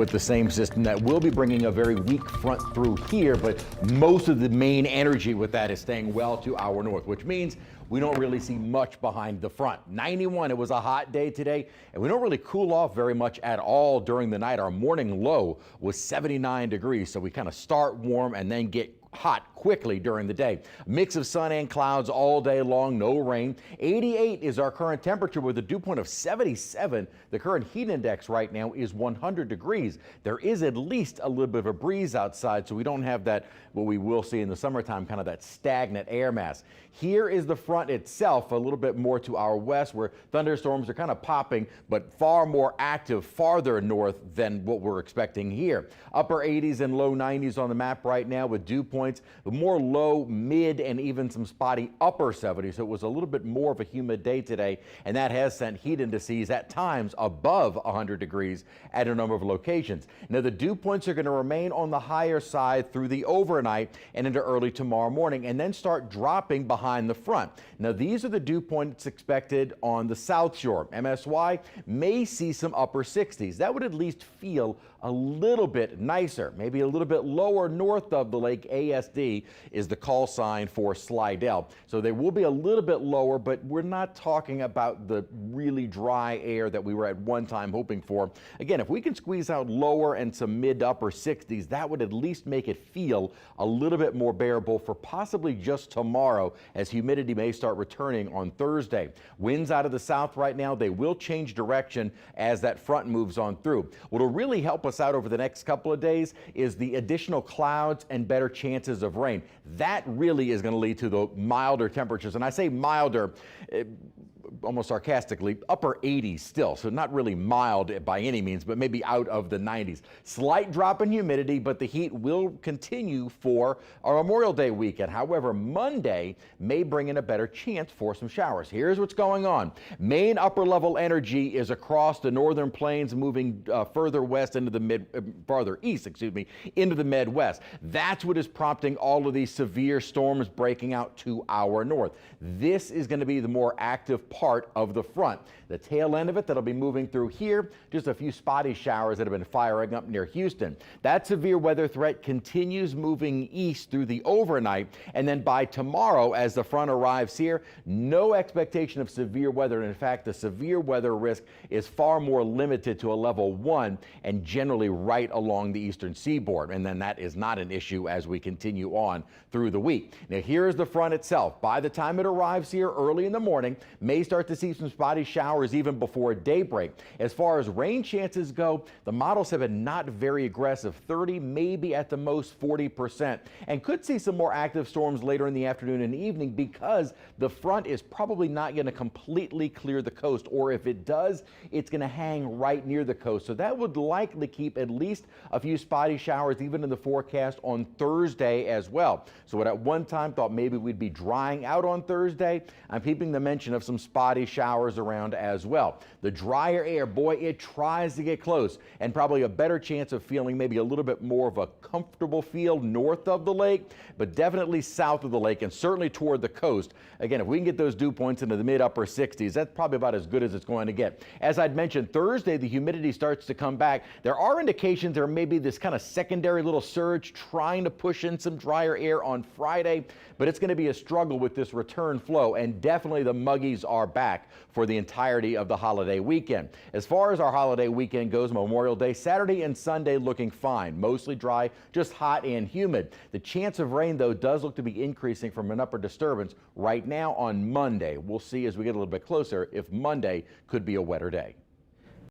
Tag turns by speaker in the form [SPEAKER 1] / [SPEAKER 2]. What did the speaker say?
[SPEAKER 1] With the same system that will be bringing a very weak front through here, but most of the main energy with that is staying well to our north, which means we don't really see much behind the front. 91, it was a hot day today, and we don't really cool off very much at all during the night. Our morning low was 79 degrees, so we kind of start warm and then get hot quickly during the day. Mix of sun and clouds all day long, no rain. 88 is our current temperature with a dew point of 77. The current heat index right now is 100 degrees. There is at least a little bit of a breeze outside, so we don't have that, what we will see in the summertime, kind of that stagnant air mass. Here is the front itself, a little bit more to our west, where thunderstorms are kind of popping, but far more active farther north than what we're expecting here. Upper 80s and low 90s on the map right now with dew points, but more low, mid, and even some spotty upper 70s. So it was a little bit more of a humid day today, and that has sent heat indices at times above 100 degrees at a number of locations. Now, the dew points are going to remain on the higher side through the overnight and into early tomorrow morning, and then start dropping behind the front. Now, these are the dew points expected on the South Shore. MSY may see some upper 60s. That would at least feel a little bit nicer, maybe a little bit lower north of the lake. ASD is the call sign for Slidell. So they will be a little bit lower, but we're not talking about the really dry air that we were at one time hoping for. Again, if we can squeeze out lower and some mid to upper 60s, that would at least make it feel a little bit more bearable for possibly just tomorrow, as humidity may start returning on Thursday. Winds out of the south right now, they will change direction as that front moves on through. What'll really help us out over the next couple of days is the additional clouds and better chances of rain. That really is going to lead to the milder temperatures. And I say milder, almost sarcastically, upper 80s still, so not really mild by any means, but maybe out of the 90s. Slight drop in humidity, but the heat will continue for our Memorial Day weekend. However, Monday may bring in a better chance for some showers. Here's what's going on. Main upper level energy is across the northern plains, moving further west into the farther east, into the Midwest. That's what is prompting all of these severe storms breaking out to our north. This is going to be the more active part of the front. The tail end of it that'll be moving through here, just a few spotty showers that have been firing up near Houston. That severe weather threat continues moving east through the overnight, and then by tomorrow, as the front arrives here, no expectation of severe weather. In fact, the severe weather risk is far more limited to a level 1 and generally right along the eastern seaboard. And then that is not an issue as we continue on through the week. Now, here's the front itself. By the time it arrives here early in the morning, may start to see some spotty showers even before daybreak. As far as rain chances go, the models have been not very aggressive, 30, maybe at the most 40%, and could see some more active storms later in the afternoon and evening because the front is probably not going to completely clear the coast, or if it does, it's going to hang right near the coast. So that would likely keep at least a few spotty showers even in the forecast on Thursday as well. So what at one time thought maybe we'd be drying out on Thursday, I'm keeping the mention of some spotty showers around as well. The drier air, boy, it tries to get close, and probably a better chance of feeling maybe a little bit more of a comfortable feel north of the lake, but definitely south of the lake and certainly toward the coast. Again, if we can get those dew points into the mid upper 60s, that's probably about as good as it's going to get. As I'd mentioned, Thursday, the humidity starts to come back. There are indications there may be this kind of secondary little surge trying to push in some drier air on Friday, but it's going to be a struggle with this return flow, and definitely the muggies are back for the entirety of the holiday weekend. As far as our holiday weekend goes, Memorial Day, Saturday and Sunday looking fine, mostly dry, just hot and humid. The chance of rain, though, does look to be increasing from an upper disturbance right now on Monday. We'll see as we get a little bit closer if Monday could be a wetter day.